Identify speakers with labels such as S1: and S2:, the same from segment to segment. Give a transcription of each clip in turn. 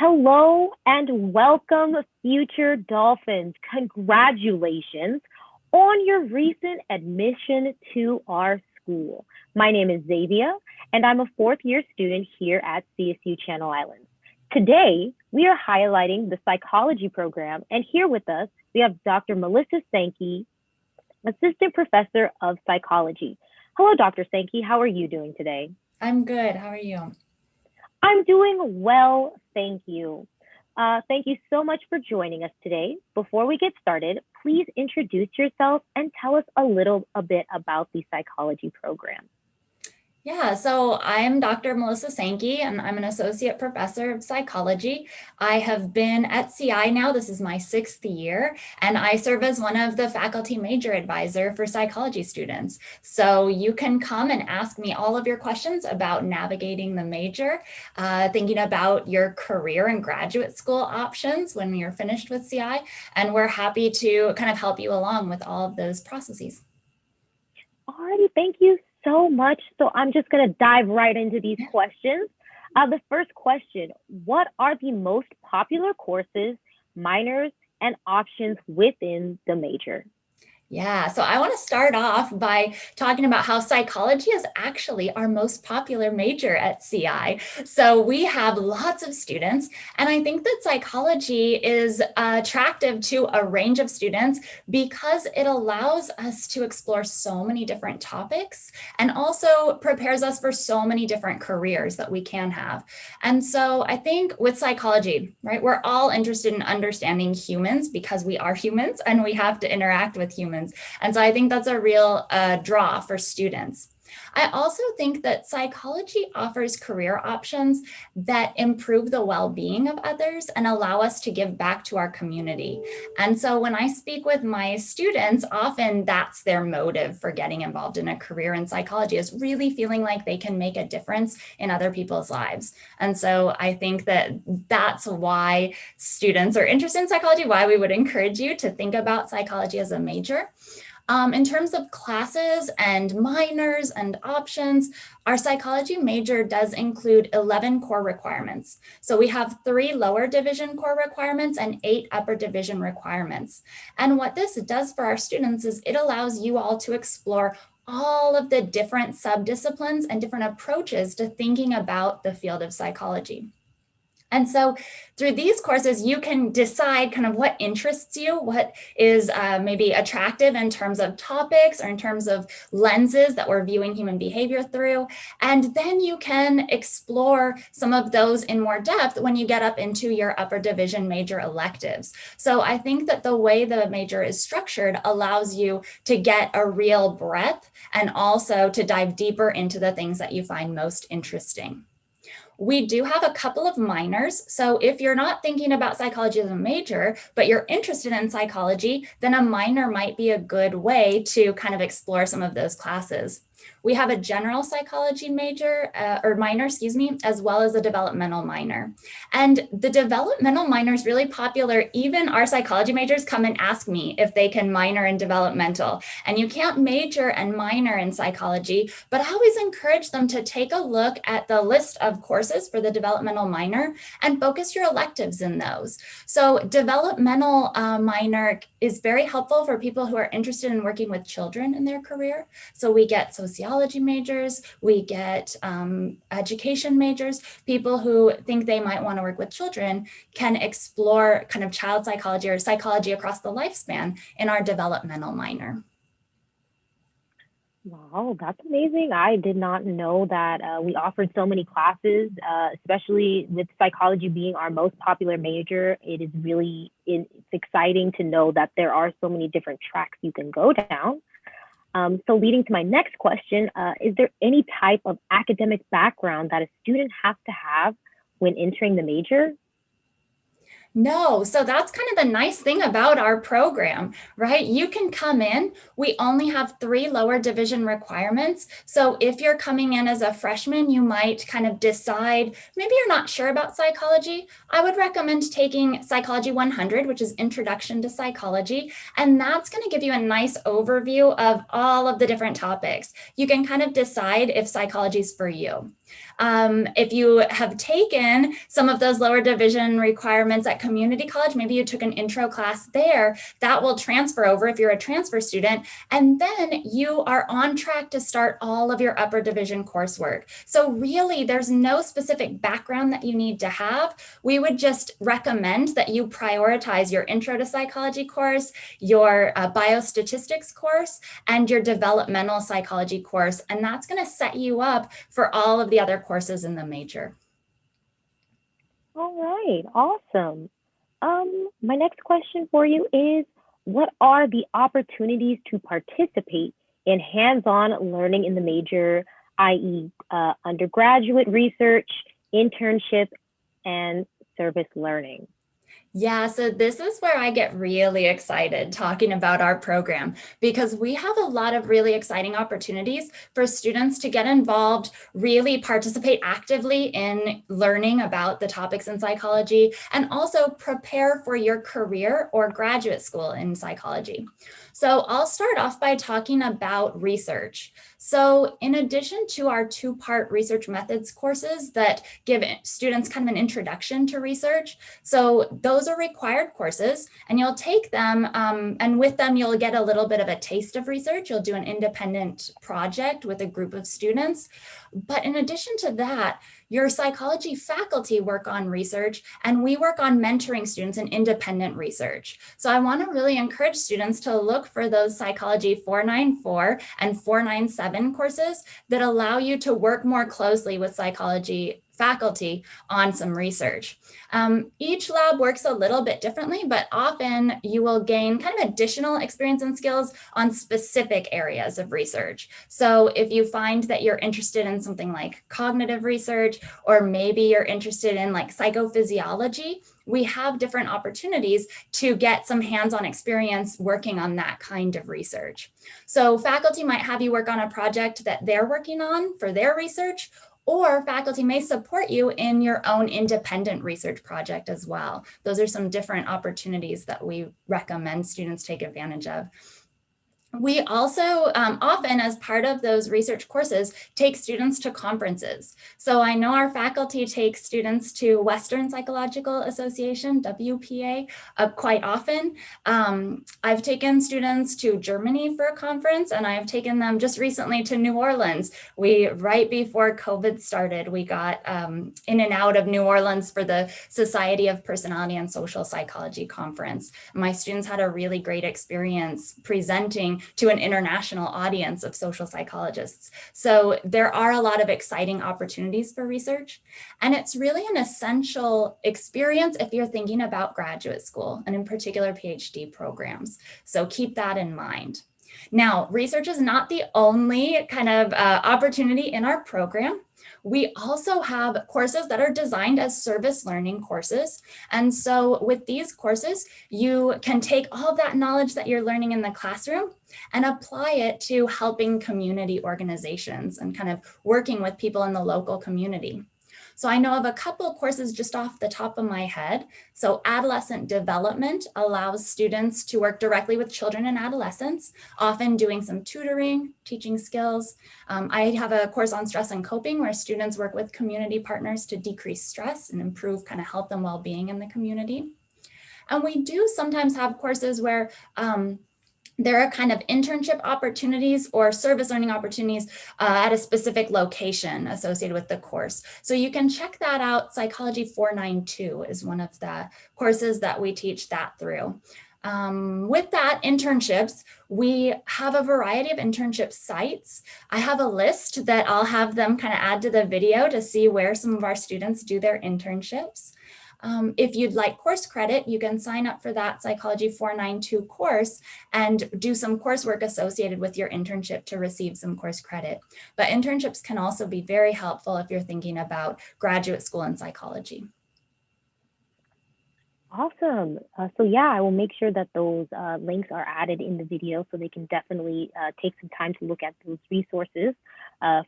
S1: Hello and welcome, future Dolphins. Congratulations on your recent admission to our school. My name is Xavier, and I'm a fourth year student here at CSU Channel Islands. Today, we are highlighting the psychology program, and here with us, we have Dr. Melissa Sankey, Assistant Professor of Psychology. Hello, Dr. Sankey. How are you doing today?
S2: I'm good. How are you?
S1: I'm doing well, thank you. Thank you so much for joining us today. Before we get started, please introduce yourself and tell us a bit about the psychology program.
S2: Yeah, so I'm Dr. Melissa Sankey, and I'm an associate professor of psychology. I have been at CI now, this is my sixth year, and I serve as one of the faculty major advisor for psychology students. So you can come and ask me all of your questions about navigating the major, thinking about your career and graduate school options when you're finished with CI, and we're happy to kind of help you along with all of those processes.
S1: Alrighty, thank you so much. So I'm just going to dive right into these questions. The first question, what are the most popular courses, minors, and options within the major?
S2: Yeah, so I want to start off by talking about how psychology is actually our most popular major at CI. So we have lots of students, and I think that psychology is attractive to a range of students because it allows us to explore so many different topics and also prepares us for so many different careers that we can have. And so I think with psychology, right, we're all interested in understanding humans because we are humans and we have to interact with humans. And so I think that's a real draw for students. I also think that psychology offers career options that improve the well-being of others and allow us to give back to our community. And so when I speak with my students, often that's their motive for getting involved in a career in psychology, is really feeling like they can make a difference in other people's lives. And so I think that that's why students are interested in psychology, why we would encourage you to think about psychology as a major. In terms of classes and minors and options, our psychology major does include 11 core requirements. So we have 3 lower division core requirements and 8 upper division requirements. And what this does for our students is it allows you all to explore all of the different subdisciplines and different approaches to thinking about the field of psychology. And so through these courses, you can decide kind of what interests you, what is maybe attractive in terms of topics or in terms of lenses that we're viewing human behavior through. And then you can explore some of those in more depth when you get up into your upper division major electives. So I think that the way the major is structured allows you to get a real breadth and also to dive deeper into the things that you find most interesting. We do have a couple of minors. So if you're not thinking about psychology as a major, but you're interested in psychology, then a minor might be a good way to kind of explore some of those classes. We have a general psychology major or minor, as well as a developmental minor. And the developmental minor is really popular. Even our psychology majors come and ask me if they can minor in developmental. And you can't major and minor in psychology, but I always encourage them to take a look at the list of courses for the developmental minor and focus your electives in those. So developmental minor is very helpful for people who are interested in working with children in their career. So we get sociology majors, we get education majors, people who think they might want to work with children can explore kind of child psychology or psychology across the lifespan in our developmental minor.
S1: Wow, that's amazing. I did not know that we offered so many classes, especially with psychology being our most popular major. It's exciting to know that there are so many different tracks you can go down. So leading to my next question, is there any type of academic background that a student has to have when entering the major?
S2: No, so that's kind of the nice thing about our program, right? You can come in, we only have 3 lower division requirements. So if you're coming in as a freshman, you might kind of decide, maybe you're not sure about psychology. I would recommend taking Psychology 100, which is Introduction to Psychology. And that's going to give you a nice overview of all of the different topics. You can kind of decide if psychology is for you. If you have taken some of those lower division requirements at community college, maybe you took an intro class there, that will transfer over if you're a transfer student. And then you are on track to start all of your upper division coursework. So really, there's no specific background that you need to have. We would just recommend that you prioritize your intro to psychology course, your biostatistics course, and your developmental psychology course. And that's going to set you up for all of the other courses in the major.
S1: All right, awesome. My next question for you is, what are the opportunities to participate in hands-on learning in the major, i.e. Undergraduate research, internship, and service learning?
S2: Yeah, so this is where I get really excited talking about our program, because we have a lot of really exciting opportunities for students to get involved, really participate actively in learning about the topics in psychology, and also prepare for your career or graduate school in psychology. So I'll start off by talking about research. So in addition to our 2-part research methods courses that give students kind of an introduction to research, so those are required courses, and you'll take them, and with them you'll get a little bit of a taste of research. You'll do an independent project with a group of students. But in addition to that, your psychology faculty work on research, and we work on mentoring students in independent research. So I want to really encourage students to look for those Psychology 494 and 497 courses that allow you to work more closely with psychology faculty on some research. Each lab works a little bit differently, but often you will gain kind of additional experience and skills on specific areas of research. So if you find that you're interested in something like cognitive research, or maybe you're interested in like psychophysiology, we have different opportunities to get some hands-on experience working on that kind of research. So faculty might have you work on a project that they're working on for their research, or faculty may support you in your own independent research project as well. Those are some different opportunities that we recommend students take advantage of. We also often, as part of those research courses, take students to conferences. So I know our faculty take students to Western Psychological Association, WPA, quite often. I've taken students to Germany for a conference, and I've taken them just recently to New Orleans. Right before COVID started, we got in and out of New Orleans for the Society of Personality and Social Psychology conference. My students had a really great experience presenting to an international audience of social psychologists. So there are a lot of exciting opportunities for research, and it's really an essential experience if you're thinking about graduate school, and in particular PhD programs. So keep that in mind. Now, research is not the only kind of opportunity in our program. We also have courses that are designed as service learning courses. And so with these courses, you can take all of that knowledge that you're learning in the classroom and apply it to helping community organizations and kind of working with people in the local community. So I know of a couple of courses just off the top of my head. So adolescent development allows students to work directly with children and adolescents, often doing some tutoring, teaching skills. I have a course on stress and coping where students work with community partners to decrease stress and improve kind of health and well-being in the community. And we do sometimes have courses where there are kind of internship opportunities or service learning opportunities at a specific location associated with the course. So you can check that out. Psychology 492 is one of the courses that we teach that through. With that, internships, we have a variety of internship sites. I have a list that I'll have them kind of add to the video to see where some of our students do their internships. If you'd like course credit, you can sign up for that Psychology 492 course and do some coursework associated with your internship to receive some course credit. But internships can also be very helpful if you're thinking about graduate school in psychology.
S1: Awesome. So yeah, I will make sure that those links are added in the video so they can definitely take some time to look at those resources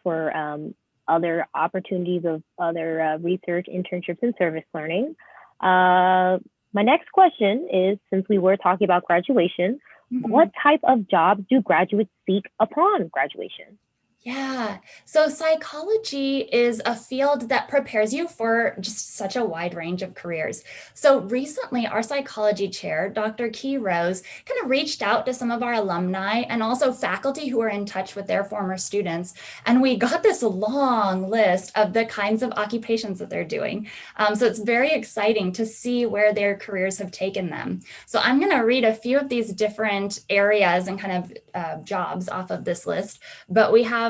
S1: for other opportunities of other research, internships, and service learning. My next question is, since we were talking about graduation, what type of jobs do graduates seek upon graduation?
S2: Yeah. So psychology is a field that prepares you for just such a wide range of careers. So recently, our psychology chair, Dr. Key Rose, kind of reached out to some of our alumni and also faculty who are in touch with their former students. And we got this long list of the kinds of occupations that they're doing. So it's very exciting to see where their careers have taken them. So I'm going to read a few of these different areas and kind of jobs off of this list. But we have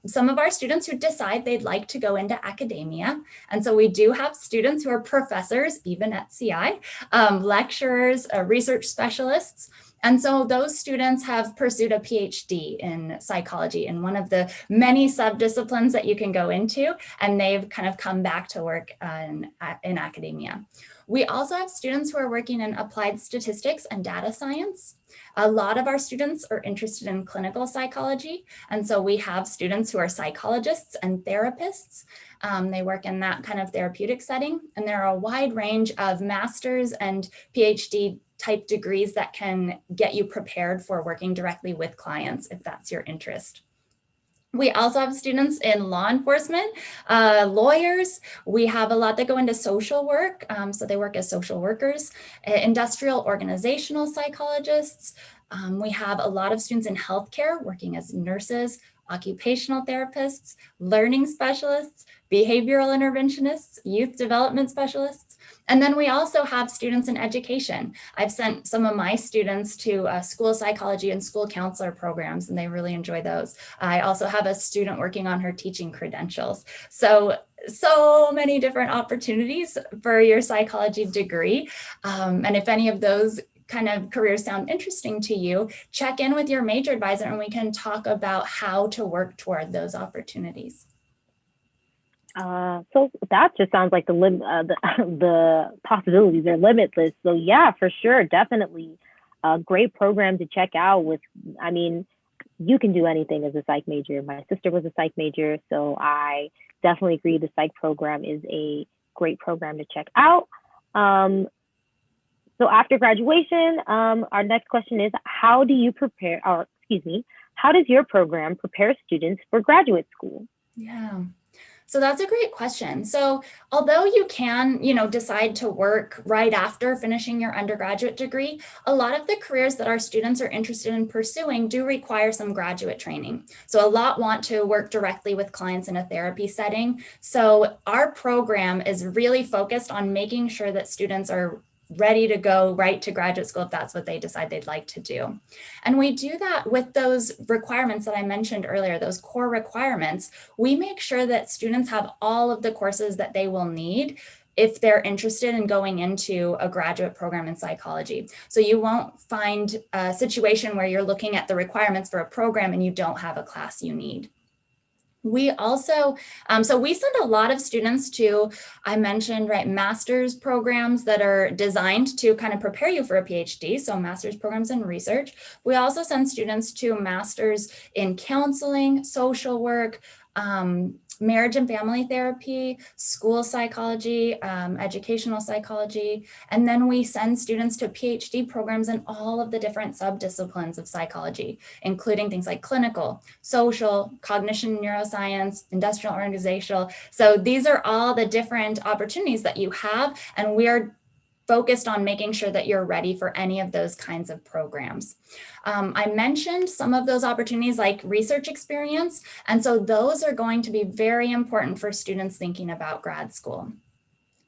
S2: some of our students who decide they'd like to go into academia. And so we do have students who are professors, even at CI, lecturers, research specialists. And so those students have pursued a PhD in psychology in one of the many subdisciplines that you can go into, and they've kind of come back to work in academia. We also have students who are working in applied statistics and data science. A lot of our students are interested in clinical psychology. And so we have students who are psychologists and therapists. They work in that kind of therapeutic setting. And there are a wide range of master's and PhD type degrees that can get you prepared for working directly with clients if that's your interest. We also have students in law enforcement, lawyers. We have a lot that go into social work. So they work as social workers, industrial organizational psychologists. We have a lot of students in healthcare working as nurses, occupational therapists, learning specialists, behavioral interventionists, youth development specialists. And then we also have students in education. I've sent some of my students to school psychology and school counselor programs, and they really enjoy those. I also have a student working on her teaching credentials. So many different opportunities for your psychology degree. And if any of those kind of careers sound interesting to you, check in with your major advisor and we can talk about how to work toward those opportunities.
S1: So that just sounds like the possibilities are limitless. So yeah, for sure, definitely a great program to check out. I mean, you can do anything as a psych major. My sister was a psych major, so I definitely agree the psych program is a great program to check out. So after graduation, our next question is, how do you prepare, or excuse me, how does your program prepare students for graduate school?
S2: Yeah. So that's a great question. So although you can, decide to work right after finishing your undergraduate degree, a lot of the careers that our students are interested in pursuing do require some graduate training. So a lot want to work directly with clients in a therapy setting. So our program is really focused on making sure that students are ready to go right to graduate school if that's what they decide they'd like to do. And we do that with those requirements that I mentioned earlier, those core requirements. We make sure that students have all of the courses that they will need if they're interested in going into a graduate program in psychology. So you won't find a situation where you're looking at the requirements for a program and you don't have a class you need. We also, so we send a lot of students to, I mentioned, right, master's programs that are designed to kind of prepare you for a PhD, so master's programs in research. We also send students to masters in counseling, social work, marriage and family therapy, school psychology, educational psychology, and then we send students to PhD programs in all of the different subdisciplines of psychology, including things like clinical, social, cognition, neuroscience, industrial, organizational. So these are all the different opportunities that you have, and we are focused on making sure that you're ready for any of those kinds of programs. I mentioned some of those opportunities like research experience, and so those are going to be very important for students thinking about grad school.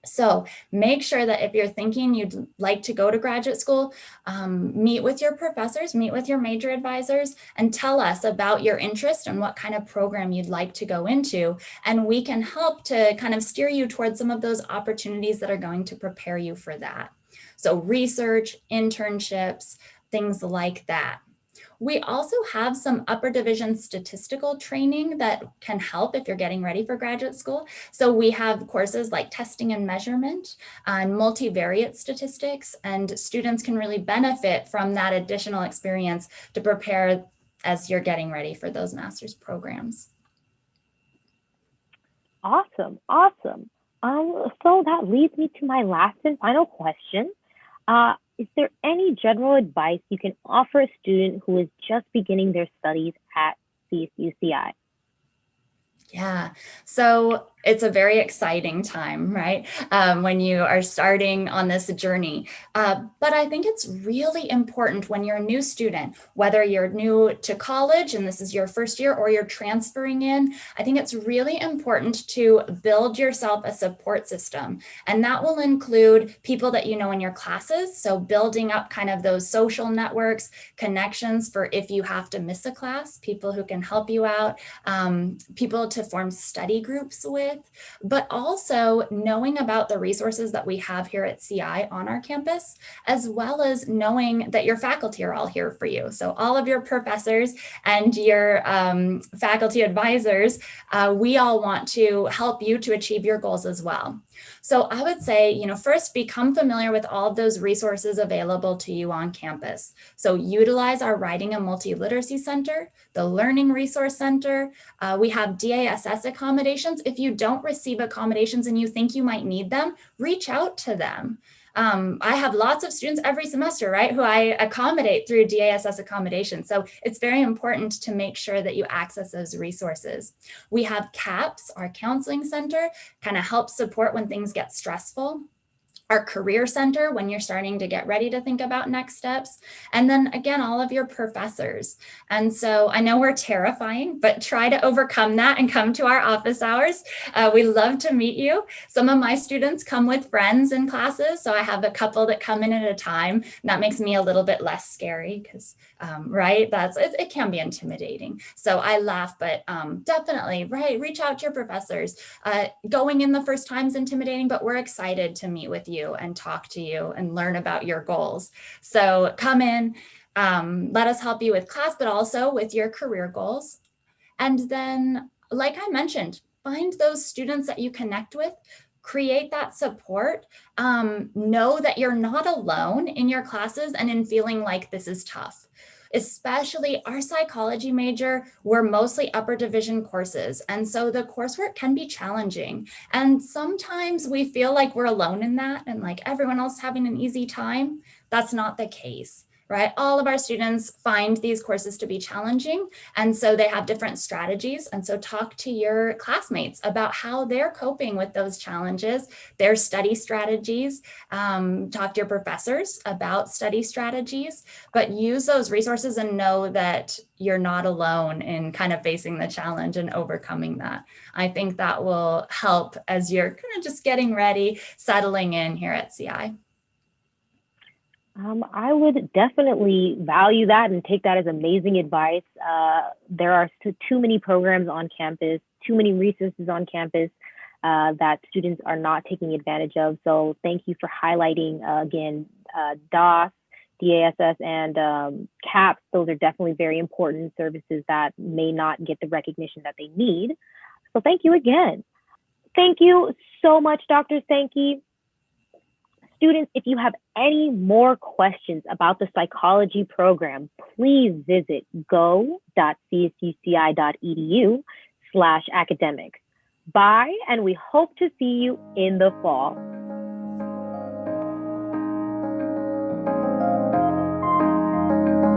S2: So make sure that if you're thinking you'd like to go to graduate school, meet with your professors, meet with your major advisors, and tell us about your interest and what kind of program you'd like to go into. And we can help to kind of steer you towards some of those opportunities that are going to prepare you for that. So research, internships, things like that. We also have some upper division statistical training that can help if you're getting ready for graduate school. So we have courses like testing and measurement and multivariate statistics, and students can really benefit from that additional experience to prepare as you're getting ready for those master's programs.
S1: Awesome, awesome. So that leads me to my last and final question. Is there any general advice you can offer a student who is just beginning their studies at CSUCI?
S2: Yeah, so it's a very exciting time, right? When you are starting on this journey. But I think it's really important when you're a new student, whether you're new to college and this is your first year or you're transferring in, I think it's really important to build yourself a support system. And that will include people that you know in your classes. So building up kind of those social networks, connections for if you have to miss a class, people who can help you out, people to form study groups with, but also knowing about the resources that we have here at CI on our campus, as well as knowing that your faculty are all here for you. So all of your professors and your faculty advisors, we all want to help you to achieve your goals as well. So I would say, first become familiar with all of those resources available to you on campus. So utilize our Writing and Multiliteracy Center, the Learning Resource Center. We have DASS accommodations. If you don't receive accommodations and you think you might need them, reach out to them. I have lots of students every semester, right, who I accommodate through DASS accommodation. So it's very important to make sure that you access those resources. We have CAPS, our counseling center, kind of helps support when things get stressful. Our career center when you're starting to get ready to think about next steps. And then again, all of your professors. And so I know we're terrifying, but try to overcome that and come to our office hours. We love to meet you. Some of my students come with friends in classes. So I have a couple that come in at a time. And that makes me a little bit less scary because, right, it can be intimidating. So I laugh, but definitely, right, reach out to your professors. Going in the first time is intimidating, but we're excited to meet with you and talk to you and learn about your goals. So come in, let us help you with class, but also with your career goals. And then, like I mentioned, find those students that you connect with, create that support, know that you're not alone in your classes and in feeling like this is tough. Especially our psychology major, we're mostly upper division courses. And so the coursework can be challenging. And sometimes we feel like we're alone in that and like everyone else having an easy time. That's not the case, right? All of our students find these courses to be challenging. And so they have different strategies. And so talk to your classmates about how they're coping with those challenges, their study strategies. Talk to your professors about study strategies, but use those resources and know that you're not alone in kind of facing the challenge and overcoming that. I think that will help as you're kind of just getting ready, settling in here at CI.
S1: I would definitely value that and take that as amazing advice. There are too many programs on campus, too many resources on campus that students are not taking advantage of. So thank you for highlighting, again, DASS, and CAPS. Those are definitely very important services that may not get the recognition that they need. So thank you again. Thank you so much, Dr. Sankey. Students, if you have any more questions about the psychology program, please visit go.csUCI.edu/academics. Bye, and we hope to see you in the fall.